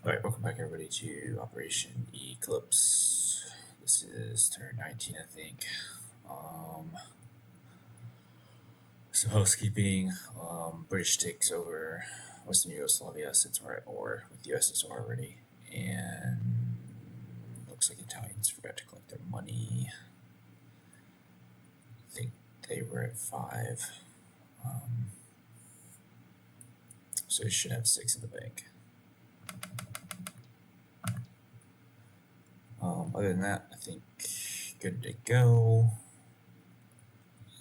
Alright, welcome back everybody to Operation Eclipse. This is turn 19, I think. Some housekeeping. British takes over Western Yugoslavia, since we're at war with the USSR already. And looks like Italians forgot to collect their money. I think they were at 5. So they should have 6 in the bank. Other than that, I think good to go.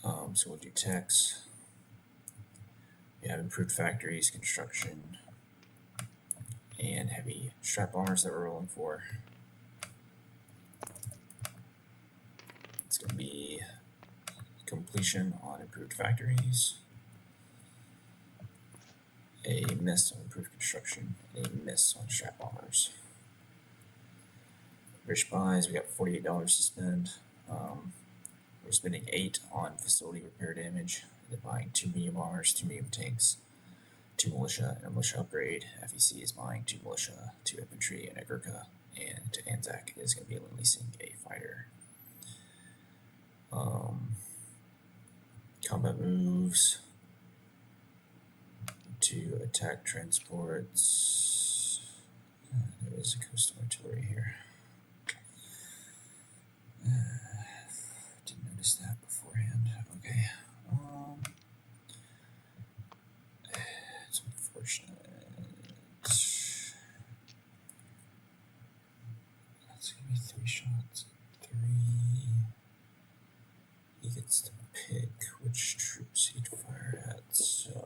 So we'll do techs. We have improved factories, construction, and heavy strap bombers that we're rolling for. It's going to be completion on improved factories, a miss on improved construction, and a miss on strap bombers. British buys, we got $48 to spend. We're spending 8 on facility repair damage. They're buying 2 medium bombers, 2 medium tanks, 2 militia, and a militia upgrade. FEC is buying 2 militia, 2 infantry, and a Gurkha. And to Anzac is going to be leasing a fighter. Combat moves to attack transports. There is a coastal artillery here. Didn't notice that beforehand. Okay. It's unfortunate. That's gonna be 3 shots. 3. He gets to pick which troops he'd fire at. So.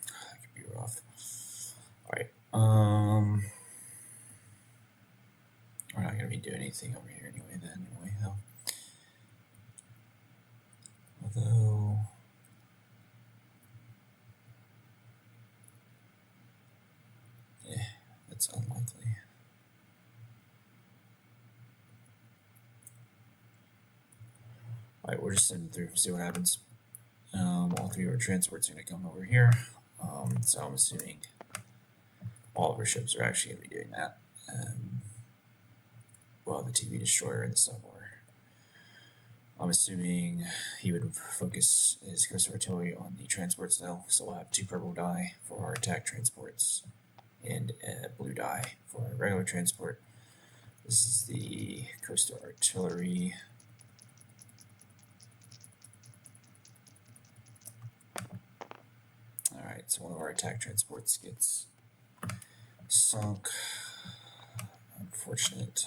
That could be rough. Alright. We're not gonna be doing anything over here anyway though. Although that's unlikely. Alright, we're just sitting through, see what happens. All 3 of our transports are going to come over here. So I'm assuming all of our ships are actually going to be doing that. Well, the TV destroyer and the subwar. I'm assuming he would focus his coastal artillery on the transports though. So we'll have 2 purple die for our attack transports and a blue die for our regular transport. This is the coastal artillery. Alright, so one of our attack transports gets sunk. Unfortunate.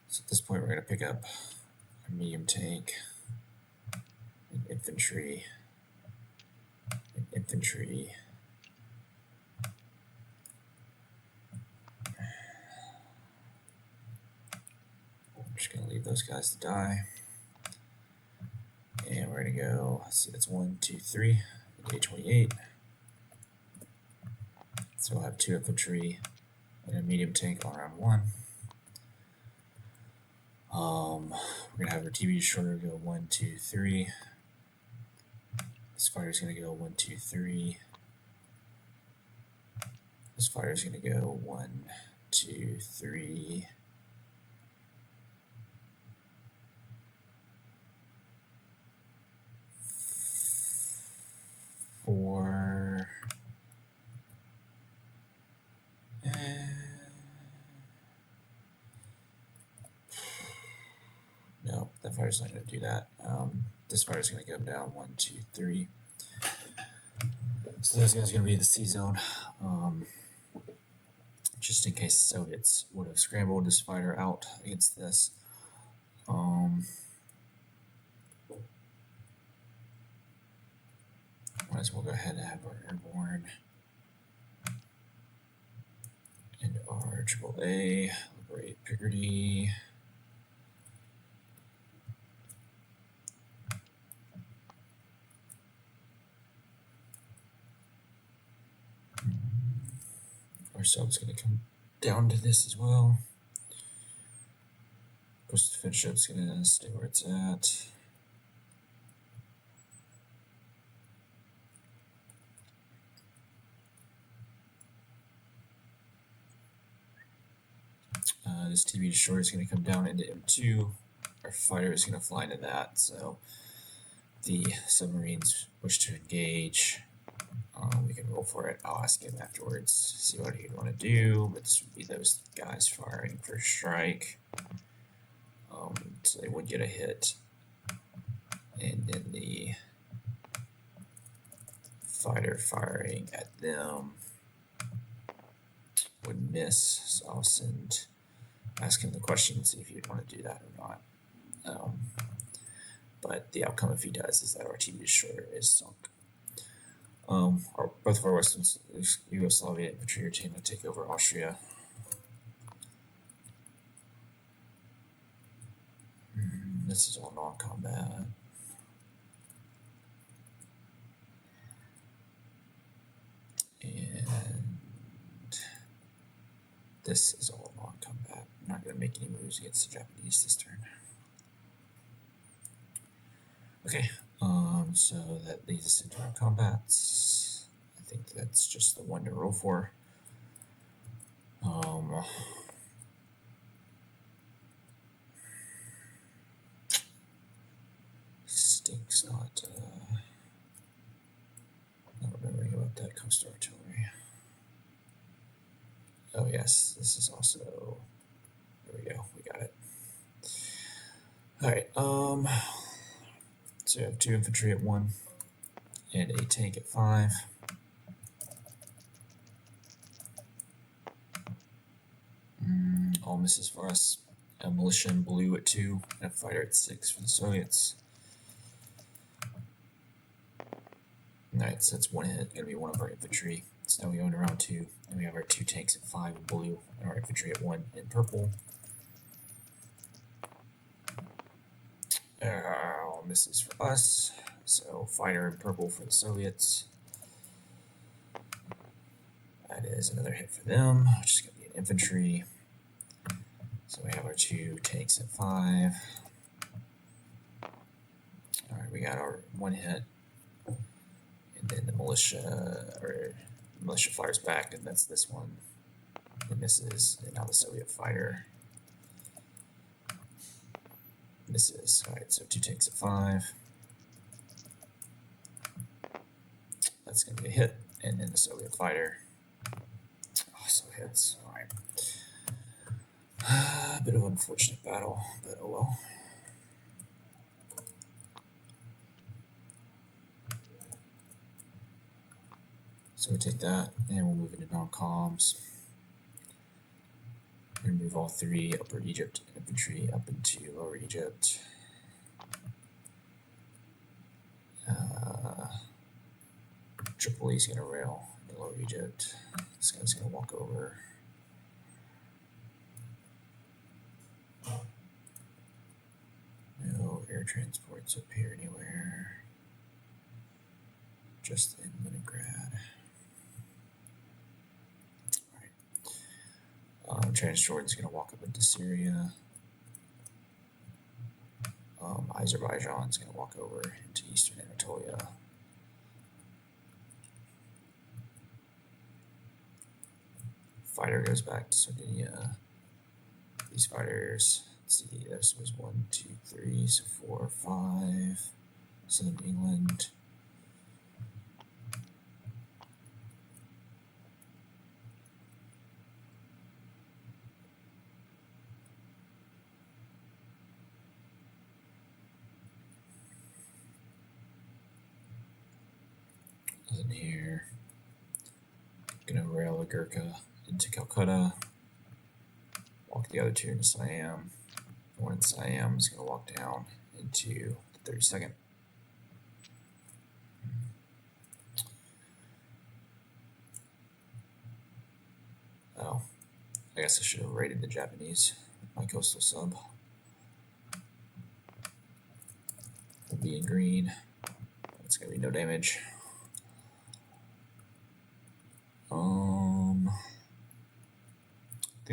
So at this point we're going to pick up a medium tank, an infantry, I'm just going to leave those guys to die. And we're going to go, let's see, that's 1, 2, 3, day 28. So we'll have 2 infantry and a medium tank on round 1. We're going to have our TV destroyer go 1, 2, 3. This fighter's going to go 1, 2, 3. This fighter's going to go 1, 2, 3. No, that fire's not going to do that. This fire's going to go down 1, 2, 3. So this guy's going to be the C zone. Just in case the Soviets would have scrambled this fighter out against this. Might as well go ahead and have our airborne and our AAA liberate Picardy. our sub's going to come down to this as well. Of course, the defense ship's going to stay where it's at. This TV destroyer is going to come down into M2. Our fighter is going to fly into that. So the submarines wish to engage. We can roll for it. I'll ask him afterwards, see what he'd want to do. But this would be those guys firing first strike. So they would get a hit. And then the fighter firing at them would miss. So I'll ask him the question, see if he'd want to do that or not. But the outcome, if he does, is that our TV destroyer is sunk. Both of our Western Yugoslavia infantry are taking to take over Austria. This is all non-combat. And this is all non-combat. I'm not going to make any moves against the Japanese this turn. Okay, so that leads us into our combats. I think that's just the one to roll for. Stinks not remembering about that coastal artillery. Oh yes, this is also, there we go, we got it. Alright, so we have 2 infantry at 1 and a tank at 5. All misses for us. A militia in blue at 2 and a fighter at 6 for the Soviets. Alright, so that's one hit, gonna be one of our infantry. So now we go into round 2, and we have our 2 tanks at 5 in blue and our infantry at 1 in purple. All misses for us. So fighter in purple for the Soviets. That is another hit for them, which is going to be an infantry. So we have our 2 tanks at 5. Alright, we got our 1 hit. And then the militia fires back, and that's this one. It misses, and now the Soviet fighter misses. Alright, so 2 tanks at 5. That's going to be a hit, and then the Soviet fighter also hits. Alright. A bit of an unfortunate battle, but oh well. So we take that, and we'll move into non-coms. We're going to move all 3 Upper Egypt infantry up into Lower Egypt. Tripoli's going to rail into Lower Egypt. This guy's going to walk over. No air transports up here anywhere. Just in Leningrad. Alright. Transjordan's going to walk up into Syria. Azerbaijan's going to walk over into Eastern Anatolia. Fighter goes back to Sardinia. These fighters, let's see, this was 1, 2, 3, so 4, 5. Southern England. Nothing here. Gonna rail a Gurkha into Calcutta. Walk the other 2 into Siam. The one in Siam is going to walk down into the 32nd. Oh, I guess I should have raided the Japanese with my coastal sub. We'll be in green. It's going to be no damage.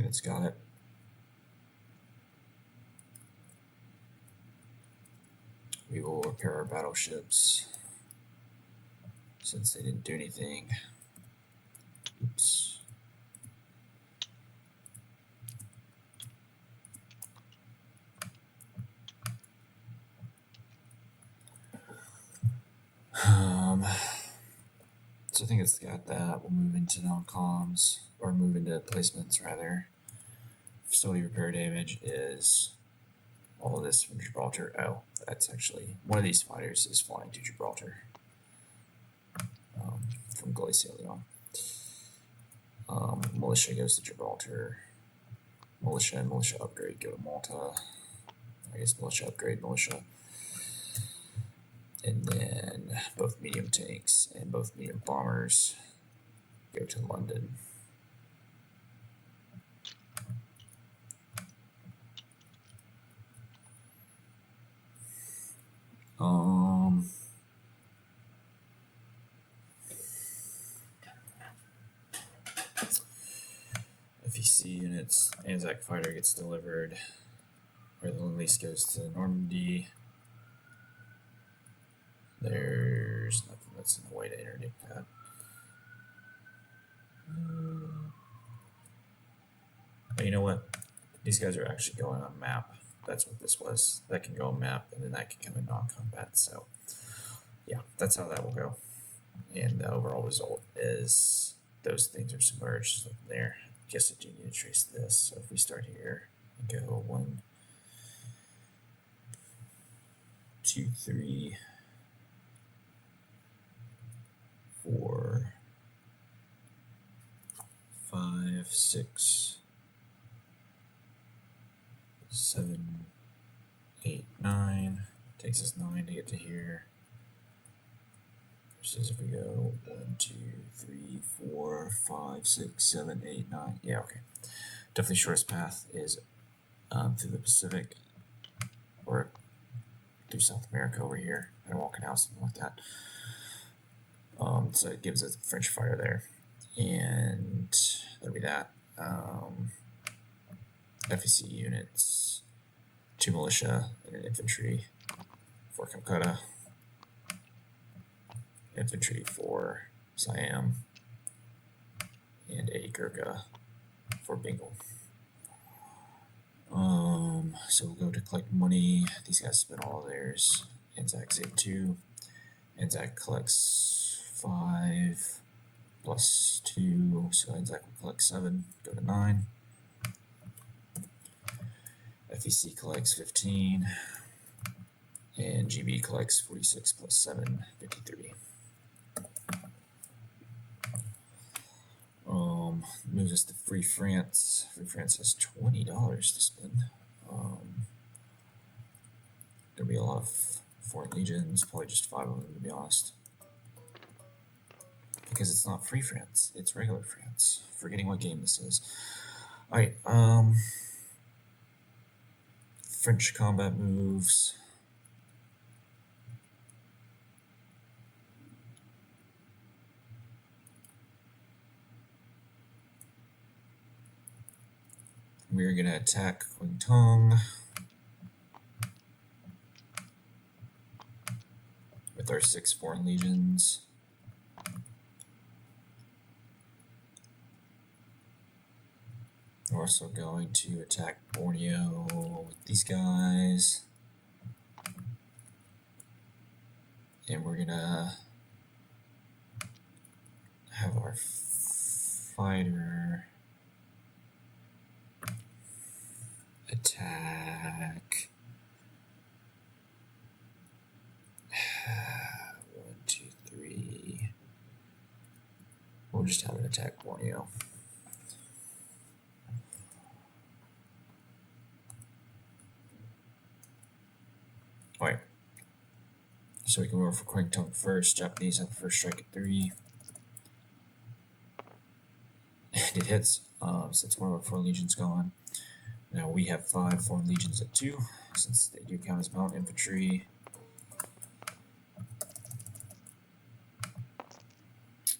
units got it. We will repair our battleships since they didn't do anything. Oops. So I think it's got that. We'll move into non-coms, or move into placements rather. Facility repair damage is all of this from Gibraltar. Oh, that's actually one of these fighters is flying to Gibraltar from Glacial. Militia goes to Gibraltar. Militia and militia upgrade go to Malta. I guess militia upgrade, militia. And then both medium tanks and both medium bombers go to London. FEC units, Anzac fighter gets delivered, where the lease goes to Normandy. There's nothing that's in the way to interdict that. But you know what? These guys are actually going on map. That's what this was. That can go on map, and then that can come in non-combat. So, yeah, that's how that will go. And the overall result is those things are submerged there. I guess I do need to trace this. So if we start here and go 1, 2, 3, 4, 5, 6, 7, 8, 9. Takes us 9 to get to here. Versus if we go 1, 2, 3, 4, 5, 6, 7, 8, 9. Yeah, okay. Definitely shortest path is through the Pacific or through South America over here. Panama Canal, something like that. So it gives us a French fire there. And that'll be that. FEC units, 2 militia and an infantry for Calcutta, infantry for Siam, and a Gurkha for Bengal. So we'll go to collect money. These guys spent all of theirs. Anzac save 2. Anzac collects 5 plus 2, so Anzac will collect 7, go to 9. FEC collects 15, and GB collects 46 plus 7, 53. Moves us to Free France. Free France has $20 to spend. There'll be a lot of foreign legions, probably just 5 of them to be honest. Because it's not Free France, it's regular France. Forgetting what game this is. Alright, French combat moves. We're going to attack Quingtong with our 6 foreign legions. We're also going to attack Borneo with these guys. And we're going to have our fighter attack 1, 2, 3. We'll just have it attack Borneo. Alright. So we can roll for Quingtong first. Japanese have the first strike at 3. And it hits, since one of our 4 legions gone. Now we have 5 foreign legions at 2, since they do count as mounted infantry.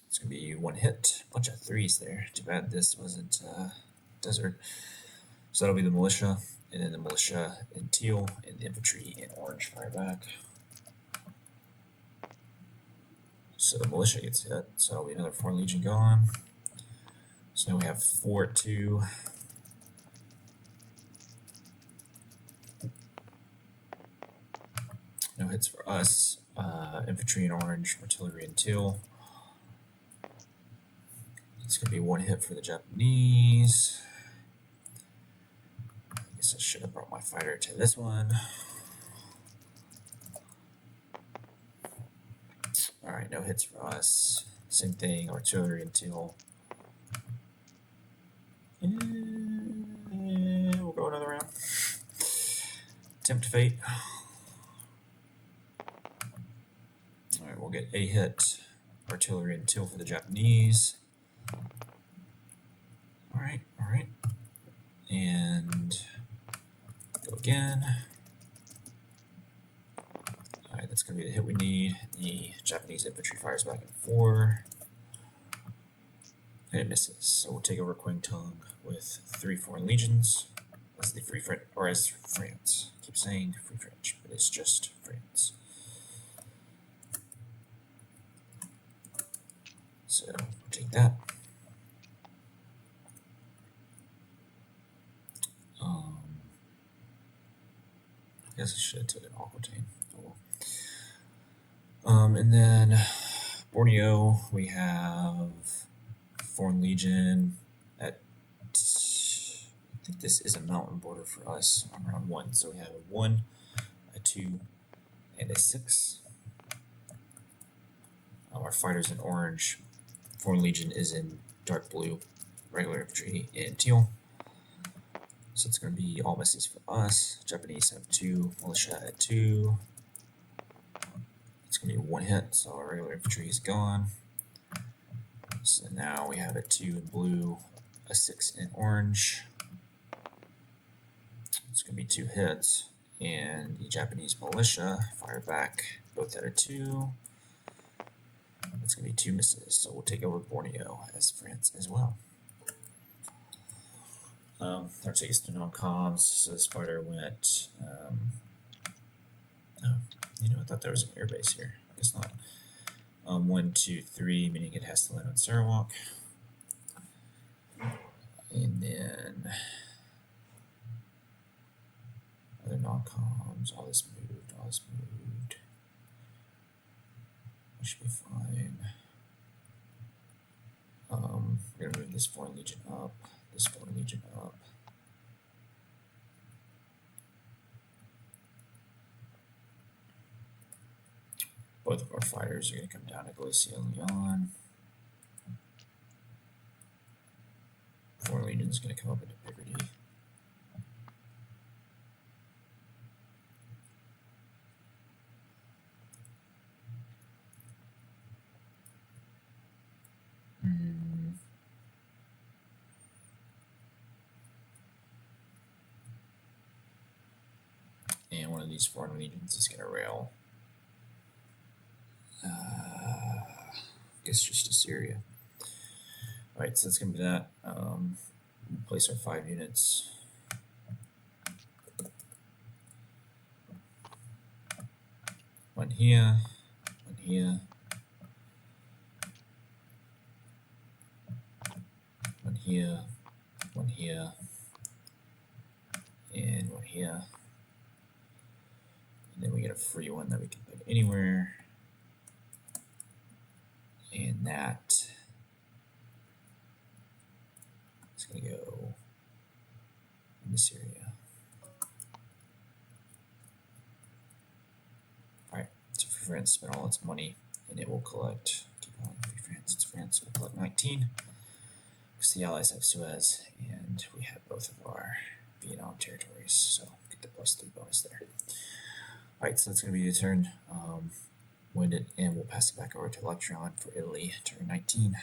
It's going to be 1 hit. Bunch of 3s there. Too bad this wasn't desert. So that'll be the militia, and then the militia in teal, and the infantry in orange fire back. So the militia gets hit, so that'll be another Foreign Legion gone. So now we have 4 at 2. No hits for us. Infantry in orange, artillery in teal. It's going to be 1 hit for the Japanese. I guess I should have brought my fighter to this one. Alright, no hits for us. Same thing, artillery in teal. And we'll go another round. Tempt fate. Alright, we'll get a hit. Artillery in teal for the Japanese. Alright. And go again. Alright, that's going to be the hit we need. The Japanese infantry fires back in 4. And it misses. So we'll take over Quingtung with 3 Foreign Legions as the Free French, or as France. I keep saying Free French, but it's just France. So we'll take that. I guess I should have taken Aquitaine. Oh well. And then Borneo, we have Foreign Legion at, I think this is a mountain border for us on round 1. So we have a 1, a 2, and a 6. Our fighters in orange. Foreign Legion is in dark blue. Regular infantry in teal. So it's going to be all misses for us. Japanese have 2, militia at 2. It's going to be 1 hit, so our regular infantry is gone. So now we have a 2 in blue, a 6 in orange. It's going to be 2 hits, and the Japanese militia fire back both at a 2. It's going to be 2 misses, so we'll take over Borneo as France as well. That'll take us to non-coms. So this fighter went. Oh, I thought there was an airbase here. I guess not. 1, 2, 3, meaning it has to land on Sarawak. And then other non-coms. All this moved. I should be fine. We're gonna move this Foreign Legion up. This Foreign Legion up. Both of our fighters are going to come down to Glacial Leon. Foreign Legion is going to come up into Picardy. And one of these Foreign Legions is going to rail. I guess just Assyria. Alright, so that's going to be that. Place our 5 units. One here, one here, one here, one here, and one here. And then we get a free one that we can put anywhere. And that is going to go into Syria. Alright, so Free France spent all its money, and it will collect, keep on Free France, it's France, will collect 19. Because the Allies have Suez, and we have both of our Vietnam territories, so get the +3 bonus there. Alright, so that's going to be your turn. Win it, and we'll pass it back over to Electron for Italy, turn 19.